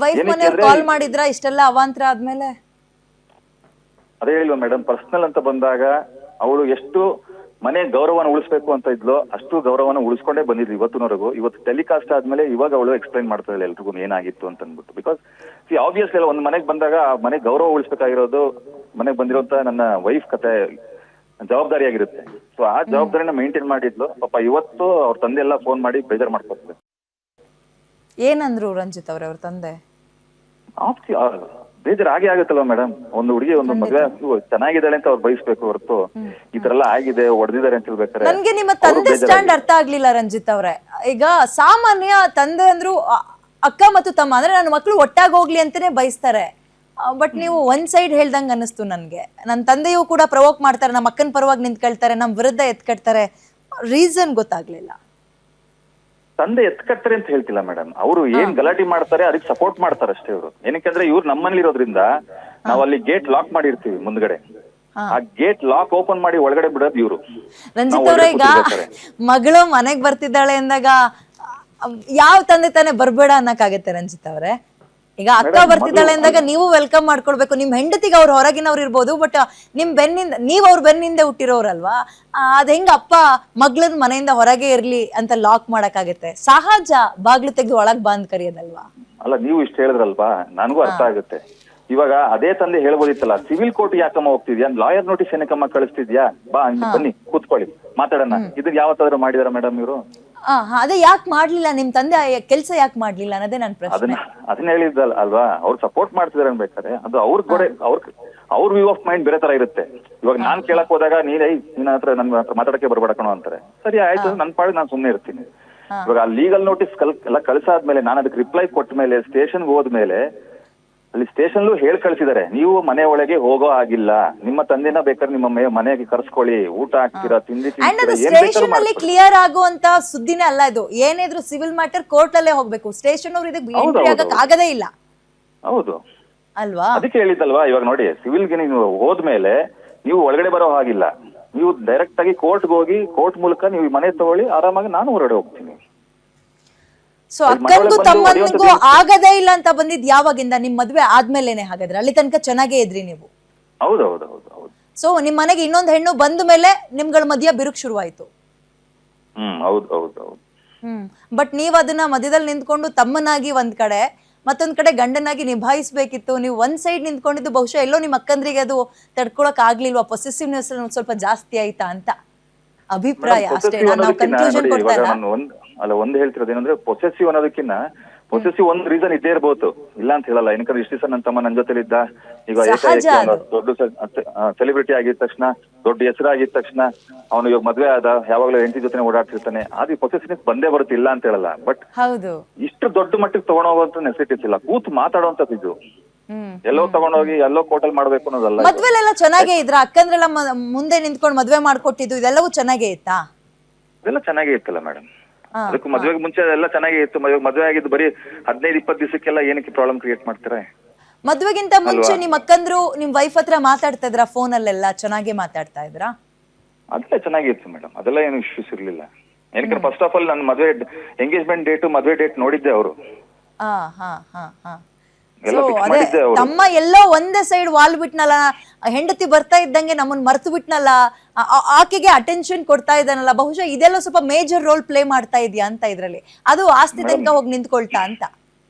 Wife ಮನೆಯವ್ರು ಕಾಲ್ ಮಾಡಿದ್ರಾ ಇಷ್ಟೆಲ್ಲ ಅವಾಂತರ ಆದ್ಮೇಲೆ? ಅದೇ ಹೇಳಿಲ್ವಾ ಮೇಡಮ್, ಪರ್ಸನಲ್ ಅಂತ ಬಂದಾಗ ಅವಳು ಎಷ್ಟು ಮನೆ ಗೌರವನ ಉಳಿಸ್ಬೇಕು ಅಂತ ಇದ್ಲು ಅಷ್ಟು ಗೌರವನ ಉಳಿಸ್ಕೊಂಡೇ ಬಂದಿದ್ಲು ಇವತ್ತಿನವರೆಗೂ. ಇವತ್ತು ಟೆಲಿಕಾಸ್ಟ್ ಆದ್ಮೇಲೆ ಇವಾಗ ಅವಳು ಎಕ್ಸ್ಪ್ಲೈನ್ ಮಾಡ್ತಾಳೆ ಎಲ್ರಿಗೂ ಏನಾಗಿತ್ತು ಅಂತ ಅಂದ್ಬಿಟ್ಟು. ಬಿಕಾಸ್ ಆಬ್ವಿಯಸ್ಲಿ ಒಂದ್ ಮನೆಗೆ ಬಂದಾಗ ಆ ಮನೆ ಗೌರವ ಉಳಿಸ್ಬೇಕಾಗಿರೋದು ಮನೆಗೆ ಬಂದಿರೋಂತ ನನ್ನ ವೈಫ್ ಕತೆ ಜವಾಬ್ದಾರಿಯಾಗಿರುತ್ತೆ. ಸೊ ಆ ಜವಾಬ್ದಾರಿನ ಮೇಂಟೈನ್ ಮಾಡಿದ್ಲು. ಪಾಪ ಇವತ್ತು ಅವ್ರ ತಂದೆ ಎಲ್ಲ ಫೋನ್ ಮಾಡಿ ಬೇಜಾರ್ ಮಾಡ್ಕೊತಾರೆ. ಏನಂದ್ರು ರಂಜಿತ್ ಅವ್ರ ತಂದೆ? ಬೇಜಾರ್ ಆಗೇ ಆಗುತ್ತಲ್ವ ಮೇಡಮ್. ಒಂದು ಹುಡುಗಿ ಒಂದು ಮದುವೆ ಚೆನ್ನಾಗಿದ್ದಾಳೆ ಅಂತ ಅವ್ರು ಬಯಸ್ಬೇಕು ಹೊರತು ಈ ತರ ಎಲ್ಲ ಆಗಿದೆ ಹೊಡೆದಿದ್ದಾರೆ ಅಂತ ಹೇಳ್ಬೇಕಾರೆ. ನನ್ಗೆ ನಿಮ್ಮ ತಂದೆ ಸ್ಟ್ಯಾಂಡ್ ಅರ್ಥ ಆಗ್ಲಿಲ್ಲ ರಂಜಿತ್ ಅವ್ರೆ. ಈಗ ಸಾಮಾನ್ಯ ತಂದೆ ಅಂದ್ರು ಅಕ್ಕ ಮತ್ತು ತಮ್ಮ ಅಂದ್ರೆ ನನ್ನ ಮಕ್ಳು ಒಟ್ಟಾಗಿ ಹೋಗ್ಲಿ ಅಂತಾನೆ ಬಯಸ್ತಾರೆ. ಬಟ್ ನೀವು ಒಂದ್ ಸೈಡ್ ಹೇಳ್ದಂಗ ಅನಿಸ್ತು ನನ್ಗೆ. ನನ್ನ ತಂದೆಯೂ ಕೂಡ ಪ್ರವೋಕ್ ಮಾಡ್ತಾರೆ, ನಮ್ಮ ಅಕ್ಕನ ಪರವಾಗಿ ನಿಂತ್ಕೊಳ್ತಾರೆ, ನಮ್ ವಿರುದ್ಧ ಎತ್ಕಟ್ತಾರೆ. ರೀಸನ್ ಗೊತ್ತಾಗ್ಲಿಲ್ಲ. ತಂದೆ ಎತ್ಕಟ್ತಾರೆ ಅಂತ ಹೇಳ್ತಿಲ್ಲ ಮೇಡಮ್. ಅವರು ಏನ್ ಗಲಾಟೆ ಮಾಡ್ತಾರೆ ಅದಕ್ಕೆ ಸಪೋರ್ಟ್ ಮಾಡ್ತಾರೆ ಅಷ್ಟೇ ಇವರು. ಏನಕ್ಕಂದ್ರೆ ಇವ್ರು ನಮ್ಮಲ್ಲಿ ಇರೋದ್ರಿಂದ ನಾವ್ ಅಲ್ಲಿ ಗೇಟ್ ಲಾಕ್ ಮಾಡಿರ್ತೀವಿ ಮುಂದ್ಗಡೆ. ಆ ಗೇಟ್ ಲಾಕ್ ಓಪನ್ ಮಾಡಿ ಒಳಗಡೆ ಬಿಡೋದು ಇವ್ರು. ರಂಜಿತ್ ಅವ್ರೆ, ಈಗ ಮಗಳು ಮನೆಗ್ ಬರ್ತಿದ್ದಾಳೆ ಅಂದಾಗ ಯಾವ ತಂದೆ ತಾನೇ ಬರ್ಬೇಡ ಅನ್ನಕ್ಕಾಗತ್ತೆ ರಂಜಿತ್ ಅವ್ರೆ? ಈಗ ಅಕ್ಕ ಬರ್ತಿದ್ದಾಳೆ ಅಂದಾಗ ನೀವು ವೆಲ್ಕಮ್ ಮಾಡ್ಕೊಳ್ಬೇಕು. ನಿಮ್ ಹೆಂಡತಿಗೆ ಅವ್ರ ಹೊರಗಿನವ್ರು ಇರ್ಬೋದು, ಬಟ್ ನಿಮ್ ಬೆನ್ನಿಂದ ನೀವ್ ಅವ್ರ ಬೆನ್ನಿಂದ ಹುಟ್ಟಿರೋರಲ್ವಾ. ಅದ್ ಹೆಂಗ ಅಪ್ಪ ಮಗ್ಳನ್ ಮನೆಯಿಂದ ಹೊರಗೆ ಇರ್ಲಿ ಅಂತ ಲಾಕ್ ಮಾಡಕ್ಕಾಗತ್ತೆ? ಸಹಜ ಬಾಗ್ಲು ತೆಗೆದು ಒಳಗ್ ಬಂದ್ ಕರಿಯೋದಲ್ವಾ? ಅಲ್ಲ, ನೀವು ಇಷ್ಟ ಹೇಳಿದ್ರಲ್ವಾ, ನನಗೂ ಅರ್ಥ ಆಗುತ್ತೆ. ಇವಾಗ ಅದೇ ತಂದೆ ಹೇಳ್ಬೋದಿತ್ತಲ್ಲ, ಸಿವಿಲ್ ಕೋರ್ಟ್ ಯಾಕಮ್ಮ ಹೋಗ್ತಿದ್ಯಾ, ಲಾಯರ್ ನೋಟಿಸ್ ಏನಕ್ಕಮ್ಮ ಕಳಿಸ್ತಿದ್ಯಾ, ಬಾ ಬನ್ನಿ ಕೂತ್ಕೊಳ್ಳಿ ಮಾತಾಡೋಣ. ಇದನ್ನ ಯಾವತ್ತಾದ್ರೂ ಮಾಡಿದಾರ ಮೇಡಮ್ ಇವರು? ಅದೇ ಯಾಕೆ ಮಾಡ್ಲಿಲ್ಲ ನಿಮ್ ತಂದೆ ಕೆಲ್ಸ ಯಾಕೆ ಮಾಡ್ಲಿಲ್ಲ ಅನ್ನೋದೇ ನನ್ ಪ್ರಶ್ನೆ. ಅದನ್ನ ಹೇಳಿದ್ದಲ್ಲ ಅಲ್ವಾ, ಅವ್ರು ಸಪೋರ್ಟ್ ಮಾಡ್ತಿದಾರೆ ಅನ್ಬೇಕಾದ್ರೆ ಅದು ಅವ್ರ ಗೋಡೆ ಅವ್ರ ವ್ಯೂ ಆಫ್ ಮೈಂಡ್ ಬೇರೆ ತರ ಇರುತ್ತೆ. ಇವಾಗ ನಾನ್ ಕೇಳಕ್ ಹೋದಾಗ ನಿನ್ನ ಹತ್ರ ನನ್ ಹತ್ರ ಮಾತಾಡಕ್ಕೆ ಬರ್ಬೇಡ ಕಣೋ ಅಂತಾರೆ. ಸರಿ ಆಯ್ತು, ನನ್ ಪಾಡಿಗೆ ನಾನು ಸುಮ್ನೆ ಇರ್ತೀನಿ. ಇವಾಗ ಆ ಲೀಗಲ್ ನೋಟಿಸ್ ಎಲ್ಲ ಕಳ್ಸಾದ್ಮೇಲೆ ನಾನು ಅದಕ್ಕೆ ರಿಪ್ಲೈ ಕೊಟ್ಟ ಮೇಲೆ ಸ್ಟೇಷನ್ಗೆ ಹೋದ್ಮೇಲೆ ಅಲ್ಲಿ ಸ್ಟೇಷನ್ ಹೇಳ್ ಕಳ್ಸಿದಾರೆ, ನೀವು ಮನೆ ಒಳಗೆ ಹೋಗೋ ಆಗಿಲ್ಲ, ನಿಮ್ಮ ತಂದೆನ ಬೇಕಾದ್ರೆ ನಿಮ್ಮ ಮನೆಗೆ ಕರ್ಸ್ಕೊಳ್ಳಿ, ಊಟ ಹಾಕ್ತೀರಾ, ತಿಂಡಿ ಸ್ಟೇಷನ್ ಅಲ್ಲಿ ಕ್ಲಿಯರ್ ಆಗುವಂತ ಸುದ್ದಿನೇ ಅಲ್ಲ ಇದು. ಏನಿದ್ರು ಸಿವಿಲ್ ಮ್ಯಾಟರ್ ಕೋರ್ಟ್ ಅಲ್ಲೇ ಹೋಗ್ಬೇಕು. ಸ್ಟೇಷನ್ ಅವ್ರು ಇದಕ್ಕೆ ಎಂಟ್ರಿ ಆಗಕ್ ಆಗದೇ ಇಲ್ಲ. ಹೌದು ಅಲ್ವಾ? ಅದಕ್ಕೆ ಹೇಳಿದ್ದಲ್ವಾ. ಇವಾಗ ನೋಡಿ, ಸಿವಿಲ್ಗೆ ನೀವು ಹೋದ್ಮೇಲೆ ನೀವು ಒಳಗಡೆ ಬರೋ ಹಾಗಿಲ್ಲ. ನೀವು ಡೈರೆಕ್ಟ್ ಆಗಿ ಕೋರ್ಟ್ಗೆ ಹೋಗಿ ಕೋರ್ಟ್ ಮೂಲಕ ನೀವು ಮನೆ ತಗೊಳ್ಳಿ, ಆರಾಮಾಗಿ ನಾನು ಹೊರಗಡೆ ಹೋಗ್ತೀನಿ. ಸೊ ಅಕ್ಕಂಗೂ ತಮ್ಮನಿಗೂ ಆಗದೇ ಇಲ್ಲ ಅಂತ ಬಂದಿದ್ ಯಾವಾಗಿಂದ? ನಿಮ್ ಮದ್ವೆ ಆದ್ಮೇಲೆನೆ ಹಾಗಾದ್ರೆ? ಅಲ್ಲಿ ತನಕ ಚೆನ್ನಾಗೇ ಇದ್ರಿ ನೀವು? ಹೌದೌದೌದು. ಸೊ ನಿಮ್ ಮನೆಗೆ ಇನ್ನೊಂದ್ ಹೆಣ್ಣು ಬಂದ ಮೇಲೆ ನಿಮ್ಗಳ ಮಧ್ಯ ಬಿರುಕು ಶುರುವಾಯ್ತು? ಹೌದು. ಬಟ್ ನೀವ್ ಅದನ್ನ ಮಧ್ಯದಲ್ಲಿ ನಿಂತ್ಕೊಂಡು ತಮ್ಮನಾಗಿ ಒಂದ್ ಕಡೆ ಮತ್ತೊಂದ್ ಕಡೆ ಗಂಡನಾಗಿ ನಿಭಾಯಿಸ್ಬೇಕಿತ್ತು. ನೀವು ಒಂದ್ ಸೈಡ್ ನಿಂತ್ಕೊಂಡಿದ್ದು ಬಹುಶಃ ಎಲ್ಲೋ ನಿಮ್ ಅಕ್ಕಂದ್ರಿಗೆ ಅದು ತಡ್ಕೊಳಕ್ ಆಗ್ಲಿಲ್ವಾ? ಪೊಸೆಸಿವ್ನೆಸ್ ಸ್ವಲ್ಪ ಜಾಸ್ತಿ ಆಯ್ತಾ ಅಂತ ಅಭಿಪ್ರಾಯ ಅಷ್ಟೇ. ನಾವು ಕನ್ಕ್ಲೂಷನ್ ಕೊಡ್ತಾ ಇಲ್ಲ. ಒಂದ್ ಹೇಳ್ತಿರೋದೇನಂದ್ರೆ, ಪೊಸೆಸಿವ್ ಅನ್ನೋದಕ್ಕಿಂತ ಪೊಸೆಸಿವ್ ಒಂದ್ ರೀಸನ್ ಇದ್ದೇ ಇರ್ಬೋದು, ಇಲ್ಲ ಅಂತ ಹೇಳಲ್ಲ. ಏನಕ್ಕಂದ್ರೆ ಇಷ್ಟು ದಿವಸ ನನ್ನ ತಮ್ಮ ನನ್ನ ಜೊತೆಲಿದ್ದ, ಈಗ ದೊಡ್ಡ ಸೆಲೆಬ್ರಿಟಿ ಆಗಿದ ತಕ್ಷಣ, ದೊಡ್ಡ ಹೆಸರಾಗಿದ ತಕ್ಷಣ ಅವನು ಇವಾಗ ಮದ್ವೆ ಆದ, ಯಾವಾಗ್ಲೂ ಹೆಂಡತಿ ಜೊತೆ ಓಡಾಡ್ತಿರ್ತಾನೆ. ಅದು ಪೊಸೆಸಿವ್ನೆಸ್ ಬಂದೇ ಬರುತ್ತೆ, ಇಲ್ಲ ಅಂತ ಹೇಳಲ್ಲ. ಬಟ್ ಇಷ್ಟು ದೊಡ್ಡ ಮಟ್ಟಿಗೆ ತಗೊಂಡೋಗುವಂತ ನೆಸೆಸಿಟೀಸ್ ಇಲ್ಲ. ಕೂತ್ ಮಾತಾಡುವಂತದ್ದು ಇದು. ಎಲ್ಲೋ ತಗೊಂಡೋಗಿ ಎಲ್ಲೋ ಕೋಟಲ್ ಮಾಡ್ಬೇಕು ಅನ್ನೋದಲ್ಲ. ಮದ್ವೆಲೆಲ್ಲ ಚೆನ್ನಾಗೇ ಇದ್ರ? ಅಕ್ಕಂದ್ರೆಲ್ಲ ಮುಂದೆ ನಿಂತ್ಕೊಂಡು ಮದ್ವೆ ಮಾಡ್ಕೊಟ್ಟಿದ್ದು ಇದೆಲ್ಲವೂ ಚೆನ್ನಾಗೇ ಇತ್ತಾ? ಇದೆಲ್ಲ ಚೆನ್ನಾಗೇ ಇತ್ತಲ್ಲ ಮೇಡಮ್. ಅದಕ್ಕೂ ಮದ್ವೆಗೆ ಮುಂಚೆ ಎಲ್ಲ ಚೆನ್ನಾಗೇ ಇತ್ತು. ಮದ್ವೆ ಆಗಿದ್ದು ಬರೀ 15-20 ದಿವಸಕ್ಕೆಲ್ಲ ಏನಕ್ಕೆ ಪ್ರಾಬ್ಲಮ್ ಕ್ರಿಯೇಟ್ ಮಾಡ್ತಾರೆ? ಮದ್ವೆಗಿಂತ ಮುಂಚೆ ನಿಮ್ ಅಕ್ಕಂದ್ರು ನಿಮ್ ವೈಫ್ ಹತ್ರ ಮಾತಾಡ್ತಾ ಇದ್ರ? ಫೋನ್ ಅಲ್ಲೆಲ್ಲ ಚೆನ್ನಾಗೇ ಮಾತಾಡ್ತಾ ಇದ್ರ? ಅದೆಲ್ಲ ಚೆನ್ನಾಗಿತ್ತು ಮೇಡಮ್, ಅದೆಲ್ಲ ಏನು ಇಶ್ಯೂಸ್ ಇರ್ಲಿಲ್ಲ. ಏನಕ್ಕೆ ಫಸ್ಟ್ ಆಫ್ ಆಲ್ ನನ್ನ ಮದ್ವೆ ಎಂಗೇಜ್ಮೆಂಟ್ ಡೇಟ್ ಮದ್ವೆ ಡೇಟ್ ನೋಡಿದ್ದೆ ಅವರು. ತಮ್ಮ ಎಲ್ಲೋ ಒಂದೇ ಸೈಡ್ ವಾಲ್ ಬಿಟ್ನಲ್ಲ, ಹೆಂಡತಿ ಬರ್ತಾ ಇದ್ದಂಗೆ ನಮ್ಮನ್ ಮರ್ತು ಬಿಟ್ನಲ್ಲ, ಆಕೆಗೆ ಅಟೆನ್ಷನ್ ಕೊಡ್ತಾ ಇದ್ದಾನಲ್ಲ, ಬಹುಶಃ ಇದೆಲ್ಲ ಸ್ವಲ್ಪ ಮೇಜರ್ ರೋಲ್ ಪ್ಲೇ ಮಾಡ್ತಾ ಇದೆಯಾ ಅಂತ ಇದ್ರಲ್ಲಿ. ಅದು ಆಸ್ತಿ ತನಕ ಹೋಗಿ ನಿಂತ್ಕೊಳ್ತಾ ಅಂತ?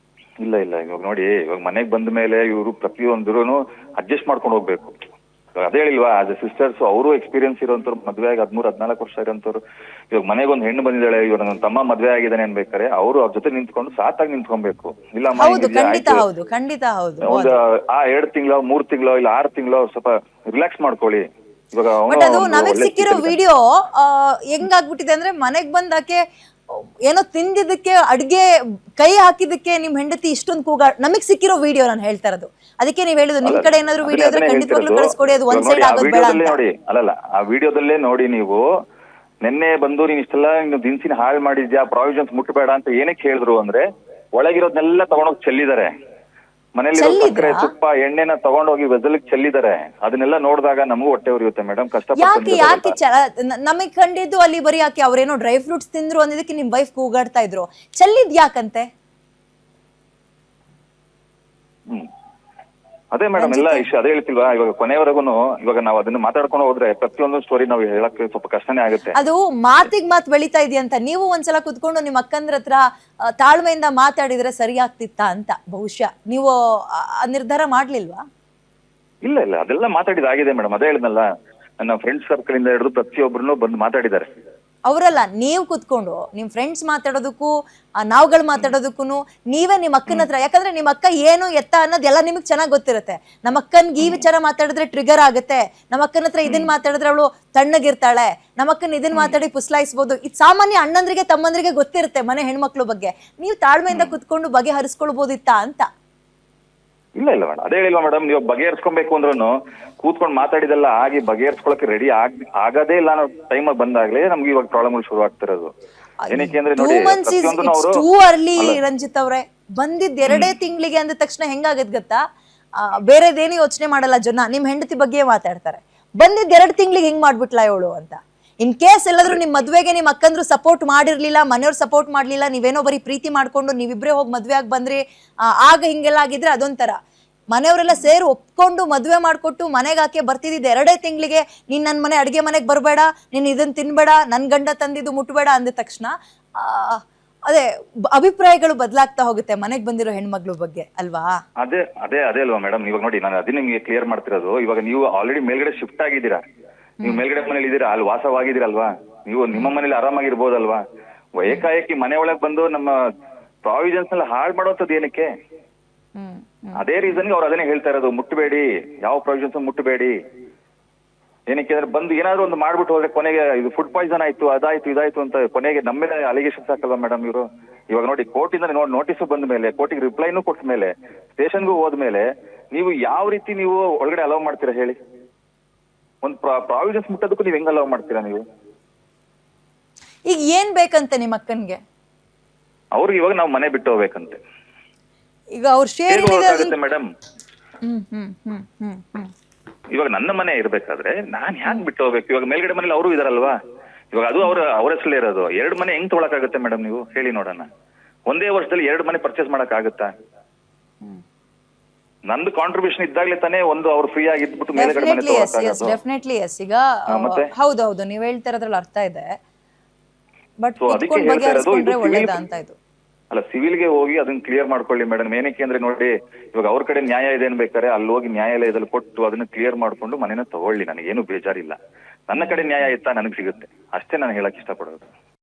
ಇಲ್ಲ. ಇವಾಗ ನೋಡಿ, ಇವಾಗ ಮನೆಗ್ ಬಂದ ಮೇಲೆ ಇವರು ಪ್ರತಿಯೊಂದ್ರು ಅಡ್ಜಸ್ಟ್ ಮಾಡ್ಕೊಂಡು ಹೋಗ್ಬೇಕು. ಅದೇ ಹೇಳಿಲ್ವಾ, ಆಸ್ ಎ ಸಿಸ್ಟರ್ಸ್ ಅವರು ಎಕ್ಸ್ಪೀರಿಯನ್ಸ್ ಇರೋಂಥವ್ರು, ಮದ್ವೆ ಆಗಿ 13-14 ವರ್ಷ ಇರೋಂಥವ್ರು. ಇವಾಗ ಮನೆಗೊಂದು ಹೆಣ್ಣು ಬಂದಿದ್ದಾಳೆ, ಇವಾಗ ನನ್ನ ತಮ್ಮ ಮದ್ವೆ ಆಗಿದ್ದಾನೆ ಅನ್ಬೇಕಾರೆ ಅವರು ಅವ್ರ ಜೊತೆ ನಿಂತ್ಕೊಂಡು ಸಾತಾಗಿ ನಿಂತ್ಕೊಬೇಕು. ಇಲ್ಲ ಒಂದು 2 ತಿಂಗಳು 3 ತಿಂಗಳು ಇಲ್ಲ 6 ತಿಂಗಳು ಸ್ವಲ್ಪ ರಿಲ್ಯಾಕ್ಸ್ ಮಾಡ್ಕೊಳ್ಳಿ. ಇವಾಗ ಅದು ನಮಗ್ ಸಿಕ್ಕಿರೋ ವಿಡಿಯೋ ಹೆಂಗಾಗ್ಬಿಟ್ಟಿದೆ ಅಂದ್ರೆ, ಮನೆಗ್ ಬಂದಾಕೆ ಏನೋ ತಿಂದಿದ್ದಕ್ಕೆ, ಅಡ್ಗೆ ಕೈ ಹಾಕಿದಕ್ಕೆ ನಿಮ್ ಹೆಂಡತಿ ಇಷ್ಟೊಂದು ಕೂಗಾಡ್ ನಮಗ್ ಸಿಕ್ಕಿರೋ ವಿಡಿಯೋ ನಾನು ಹೇಳ್ತಾ ಇರೋದು. ಅದಕ್ಕೆ ನೀವ್ ಹೇಳಿದ್ರು ನಿಮ್ ಕಡೆ ಏನಾದ್ರು ವಿಡಿಯೋ ಇದ್ರೆ ಖಂಡಿತವಾಗ್ಲೂ ಕಳಿಸ್ಕೊಡಿ, ಅದು ಒಂದ್ ಸೈಡ್ ಆಗೋದು ಬೇಡ ಅಂತ. ನೋಡಿ, ಅಲ್ಲಲ್ಲ, ಆ ವಿಡಿಯೋದಲ್ಲೇ ನೋಡಿ ನೀವು. ನಿನ್ನೆ ಬಂದು ನೀನ್ ಇಷ್ಟೆಲ್ಲ ದಿನಸಿನ ಹಾಳು ಮಾಡಿದ್ಯಾ, ಪ್ರಾವಿಷನ್ಸ್ ಮುಟ್ಟಬೇಡ ಅಂತ ಏನಕ್ಕೆ ಹೇಳಿದ್ರು ಅಂದ್ರೆ, ಒಳಗಿರೋದ್ನೆಲ್ಲ ತಗೊಂಡೋಗಿ ಚೆಲ್ಲಿದ್ದಾರೆ. ಮನೇಲಿ ಸಕ್ಕರೆ ತುಪ್ಪ ಎಣ್ಣೆನ ತಗೊಂಡೋಗಿ ವೆಸಲ್ಗೆ ಚೆಲ್ಲಿದ್ದಾರೆ. ಅದನ್ನೆಲ್ಲ ನೋಡಿದಾಗ ನಮಗೂ ಹೊಟ್ಟೆ ಉರಿಯುತ್ತೆ ಮೇಡಮ್. ಯಾಕೆ ನಮಗ್ ಕಂಡಿದ್ದು ಅಲ್ಲಿ ಬರೀ ಯಾಕೆ ಅವ್ರೇನೋ ಡ್ರೈ ಫ್ರೂಟ್ಸ್ ತಿಂದ್ರು ಅನ್ನೋದಕ್ಕೆ ನಿಮ್ ವೈಫ್ ಕೂಗಾಡ್ತಾ ಇದ್ರು. ಚೆಲ್ಲಿದ್ ಯಾಕಂತೆ? ಅದೇ ಮೇಡಮ್ ಎಲ್ಲ ಇಶ್ಯೂ ಅದೇ ಹೇಳ್ತಿಲ್ವಾ, ಇವಾಗ ಕೊನೆಯವರೆಗೂ ಇವಾಗ ನಾವು ಅದನ್ನ ಮಾತಾಡ್ಕೊಂಡು ಹೋದ್ರೆ ಪ್ರತಿಯೊಂದು ಸ್ಟೋರಿ ನಾವು ಹೇಳಕ್ಕೆ ಸ್ವಲ್ಪ ಕಷ್ಟನೇ ಆಗುತ್ತೆ. ಅದು ಮಾತಿಗೆ ಮಾತು ಬೆಳಿತಾ ಇದೆಯಂತ. ನೀವು ಒಂದ್ಸಲ ಕುತ್ಕೊಂಡು ನಿಮ್ಮ ಅಕ್ಕಂದ್ರ ಹತ್ರ ತಾಳ್ಮೆಯಿಂದ ಮಾತಾಡಿದ್ರೆ ಸರಿ ಆಗ್ತಿತ್ತಾ ಅಂತ. ಬಹುಶಃ ನೀವು ಆ ನಿರ್ಧಾರ ಮಾಡ್ಲಿಲ್ವಾ? ಇಲ್ಲ ಇಲ್ಲ, ಅದೆಲ್ಲ ಮಾತಾಡಿದಾಗಿದೆ ಮೇಡಮ್. ಅದೇ ಹೇಳಿದ್ನಲ್ಲ, ನನ್ನ ಫ್ರೆಂಡ್ಸ್ ಸರ್ಕಲ್ ಇಂದ ಹಿಡಿದು ಪ್ರತಿಯೊಬ್ಬರನ್ನು ಬಂದು ಮಾತಾಡಿದ್ದಾರೆ. ಅವರಲ್ಲ, ನೀವು ಕುತ್ಕೊಂಡು ನಿಮ್ ಫ್ರೆಂಡ್ಸ್ ಮಾತಾಡೋದಕ್ಕೂ ನಾವುಗಳು ಮಾತಾಡೋದಕ್ಕೂ ನೀವೇ ನಿಮ್ಮ ಅಕ್ಕನ ಹತ್ರ, ಯಾಕಂದ್ರೆ ನಿಮ್ಮ ಅಕ್ಕ ಏನು ಎತ್ತ ಅನ್ನೋದೆಲ್ಲ ನಿಮಗೆ ಚೆನ್ನಾಗಿ ಗೊತ್ತಿರುತ್ತೆ. ನಮ್ಮ ಅಕ್ಕನ್ಗೆ ಈ ವಿಚಾರ ಮಾತಾಡಿದ್ರೆ ಟ್ರಿಗರ್ ಆಗುತ್ತೆ, ನಮ್ಮ ಅಕ್ಕನ ಹತ್ರ ಇದನ್ನ ಮಾತಾಡಿದ್ರೆ ಅವಳು ತಣ್ಣಗಿರ್ತಾಳೆ, ನಮ್ಮ ಅಕ್ಕನ ಇದನ್ನ ಮಾತಾಡಿ ಪುಸ್ಲಾಯಿಸ್ಬೋದು. ಇದು ಸಾಮಾನ್ಯ ಅಣ್ಣಂದ್ರಿಗೆ ತಮ್ಮಂದ್ರಿಗೆ ಗೊತ್ತಿರುತ್ತೆ ಮನೆ ಹೆಣ್ಮಕ್ಳು ಬಗ್ಗೆ. ನೀವು ತಾಳ್ಮೆಯಿಂದ ಕುತ್ಕೊಂಡು ಬಗೆಹರಿಸ್ಕೊಳ್ಬೋದಿತ್ತಾ ಅಂತ. ಇಲ್ಲ ಇಲ್ಲ ಮೇಡಮ್, ಅದೇ ಹೇಳಿಲ್ವಾ ಮೇಡಮ್, ನೀವು ಬಗೆಹರಿಸ್ಕೊಬೇಕು ಅಂದ್ರೂ ಕೂತ್ಕೊಂಡು ಮಾತಾಡಿದೆಲ್ಲ ಆಗಿ ಬಗೆಹರಿಸ್ಕೊಳಕ್ಕೆ ರೆಡಿ ಆಗದೇ ಇಲ್ಲ ಅನ್ನೋ ಟೈಮ್ ಬಂದಾಗ್ಲೇ ನಮ್ಗೆ ಇವಾಗ ಪ್ರಾಬ್ಲಮ್ಗಳು ಶುರು ಆಗ್ತಿರೋದು. ಏನಕ್ಕೆ ಅಂದ್ರೆ ನೋಡಿ, ಪ್ರತಿಯೊಂದು ಟೂ ಅರ್ಲಿ ರಂಜಿತ್ ಅವ್ರೆ, ಬಂದಿದ್ 2 ತಿಂಗಳಿಗೆ ಅಂದ ತಕ್ಷಣ ಹೆಂಗಾಗತ್ ಗೊತ್ತಾ, ಬೇರೆದೇನು ಯೋಚನೆ ಮಾಡಲ್ಲ ಜನ, ನಿಮ್ ಹೆಂಡತಿ ಬಗ್ಗೆ ಮಾತಾಡ್ತಾರೆ. ಬಂದಿದ್ 2 ತಿಂಗಳಿಗೆ ಹೆಂಗ್ ಮಾಡ್ಬಿಟ್ಲಾ ಇವಳು ಅಂತ. ಇನ್ ಕೇಸ್ ಎಲ್ಲಾದ್ರೂ ನಿಮ್ ಮದ್ವೆಗೆ ನಿಮ್ ಅಕ್ಕಂದ್ರು ಸಪೋರ್ಟ್ ಮಾಡಿರ್ಲಿಲ್ಲ, ಮನೆಯವ್ರು ಸಪೋರ್ಟ್ ಮಾಡ್ಲಿಲ್ಲ, ನೀವೇನೋ ಬರೀ ಪ್ರೀತಿ ಮಾಡ್ಕೊಂಡು ನೀವಿಬ್ರೇ ಹೋಗಿ ಮದ್ವೆ ಆಗಿ ಬಂದ್ರಿ, ಆಗ ಹಿಂಗೆಲ್ಲ ಆಗಿದ್ರೆ ಅದೊಂಥರ. ಮನೆಯವರೆಲ್ಲ ಸೇರಿ ಒಪ್ಕೊಂಡು ಮದ್ವೆ ಮಾಡ್ಕೊಟ್ಟು ಮನೆಗೆ ಹಾಕಿ ಬರ್ತಿದ್ದ 2 ತಿಂಗಳಿಗೆ ನೀನ್ ನನ್ ಮನೆ ಅಡ್ಗೆ ಮನೆಗೆ ಬರ್ಬೇಡ, ನೀನ್ ಇದನ್ ತಿನ್ಬೇಡ, ನನ್ ಗಂಡ ತಂದಿದ್ದು ಮುಟ್ಬೇಡ ಅಂದ ತಕ್ಷಣ ಅದೇ ಅಭಿಪ್ರಾಯಗಳು ಬದಲಾಗ್ತಾ ಹೋಗುತ್ತೆ ಮನೆಗ್ ಬಂದಿರೋ ಹೆಣ್ಮಗ್ಳ ಬಗ್ಗೆ ಅಲ್ವಾ? ಅದೇ ಅದೇ ಅದೇ ಅಲ್ವಾ ಮೇಡಮ್. ಇವಾಗ ನೋಡಿ, ನಾನು ಅದೇ ನಿಮ್ಗೆ ಕ್ಲಿಯರ್ ಮಾಡ್ತಿರೋದು. ಇವಾಗ ನೀವು ಆಲ್ರೆಡಿ ಮೇಲ್ಗಡೆ ಶಿಫ್ಟ್ ಆಗಿದ್ದೀರಾ, ನೀವು ಮೇಲ್ಗಡೆ ಮನೇಲಿ ಇದ್ದೀರಾ, ಅಲ್ಲಿ ವಾಸವಾಗಿದ್ದೀರಲ್ವಾ, ನೀವು ನಿಮ್ಮ ಮನೇಲಿ ಆರಾಮಾಗಿರ್ಬೋದಲ್ವಾ. ಏಕಾಏಕಿ ಮನೆ ಒಳಗೆ ಬಂದು ನಮ್ಮ ಪ್ರಾವಿಷನ್ಸ್ ಎಲ್ಲ ಹಾಳು ಮಾಡೋಂಥದ್ದು ಏನಕ್ಕೆ? ಅದೇ ರೀಸನ್ಗೆ ಅವ್ರು ಅದನ್ನೇ ಹೇಳ್ತಾ ಇರೋದು, ಮುಟ್ಟಬೇಡಿ, ಯಾವ ಪ್ರಾವಿಷನ್ಸ್ ಮುಟ್ಟಬೇಡಿ. ಏನಕ್ಕೆ ಅಂದ್ರೆ ಬಂದು ಏನಾದ್ರು ಒಂದು ಮಾಡ್ಬಿಟ್ಟು ಹೋದ್ರೆ ಕೊನೆಗೆ ಇದು ಫುಡ್ ಪಾಯ್ಸನ್ ಆಯ್ತು, ಅದಾಯ್ತು ಇದಾಯ್ತು ಅಂತ ಕೊನೆಗೆ ನಮ್ಮ ಮೇಲೆ ಅಲಿಗೇಷನ್ಸ್ ಹಾಕಲ್ವಾ ಮೇಡಮ್ ಇವರು? ಇವಾಗ ನೋಡಿ, ಕೋರ್ಟಿಂದ ನೋಟಿಸ್ ಬಂದ ಮೇಲೆ, ಕೋರ್ಟಿಗೆ ರಿಪ್ಲೈನೂ ಕೊಟ್ಟ ಮೇಲೆ, ಸ್ಟೇಷನ್ಗೂ ಹೋದ್ಮೇಲೆ ನೀವು ಯಾವ ರೀತಿ ನೀವು ಒಳಗಡೆ ಅಲೌ ಮಾಡ್ತೀರಾ ಹೇಳಿ? ಒಂದು ಪ್ರಾವಿಷನ್ಸ್ ಮುಟ್ಟೋದಕ್ಕೂ ನೀವು ಹೆಂಗ್ ಅಲೌ ಮಾಡ್ತೀರಾ ನೀವು? ಈಗ ಏನ್ ಬೇಕಂತೆ ನಿಮ್ಮ ಅಕ್ಕನ್ಗೆ? ಅವ್ರಿಗೆ ಇವಾಗ ನಾವು ಮನೆ ಬಿಟ್ಟು ಹೋಗ್ಬೇಕಂತೆ. ಈಗ ಅವ್ರ ಶೇರ್ ಮೇಡಮ್, ಇವಾಗ ನನ್ನ ಮನೆ ಇರ್ಬೇಕಾದ್ರೆ ನಾನ್ ಹ್ಯಾಂಗ್ ಬಿಟ್ಟು ಹೋಗ್ಬೇಕು? ಇವಾಗ ಮೇಲ್ಗಡೆ ಮನೇಲಿ ಅವರು ಇದಾರಲ್ವಾ, ಇವಾಗ ಅದು ಅವ್ರ ಹೆಸರಲ್ಲೇ ಇರೋದು. 2 ಮನೆ ಹೆಂಗ್ ತೊಗೊಳಕಾಗುತ್ತೆ ಮೇಡಮ್? ನೀವು ಹೇಳಿ ನೋಡೋಣ. ಒಂದೇ ವರ್ಷದಲ್ಲಿ 2 ಮನೆ ಪರ್ಚೇಸ್ ಮಾಡಕ್ ಆಗುತ್ತಾ? ನಂದು ಕಾಂಟ್ರಿಬ್ಯೂಷನ್ ಇದ್ದಾಗ್ಲೇ ತಾನೇ ಒಂದು ಅವ್ರು ಫ್ರೀ ಆಗಿದ್ಬಿಟ್ಟು ಮೇಲ್ಗಡೆ ಮನೆ ತೊಗೊಳಕಾಗೋದು. Definitely yes. ಈಗ ಹೌದೌದು, ನೀವ್ ಹೇಳ್ತಿರೋದ್ರಲ್ಲಿ ಅರ್ಥ ಇದೆ. ಬಟ್ ಕುತ್ಕೊಂಡು ಬಗೆಹರಿಸ್ಕೊಂಡ್ರೆ ಒಳ್ಳೇದಾ ಅಂತ ಇದು. ಅಲ್ಲ, ಸಿವಿಲ್ಗೆ ಹೋಗಿ ಅದನ್ನ ಕ್ಲಿಯರ್ ಮಾಡ್ಕೊಳ್ಳಿ ಮೇಡಮ್. ಏನಕ್ಕೆ ಅಂದ್ರೆ ನೋಡಿ, ಇವಾಗ ಅವ್ರ ಕಡೆ ನ್ಯಾಯ ಇದೆ ಅನ್ಬೇಕಾರೆ ಅಲ್ಲಿ ಹೋಗಿ ನ್ಯಾಯಾಲಯದಲ್ಲಿ ಕೊಟ್ಟು ಅದನ್ನ ಕ್ಲಿಯರ್ ಮಾಡ್ಕೊಂಡು ಮನೇನ ತಗೊಳ್ಳಿ, ನನಗೇನು ಬೇಜಾರಿಲ್ಲ. ನನ್ನ ಕಡೆ ನ್ಯಾಯ ಇತ್ತಾ ನನಗೆ ಸಿಗುತ್ತೆ ಅಷ್ಟೇ ನಾನು ಹೇಳಕ್ ಇಷ್ಟಪಡೋದು.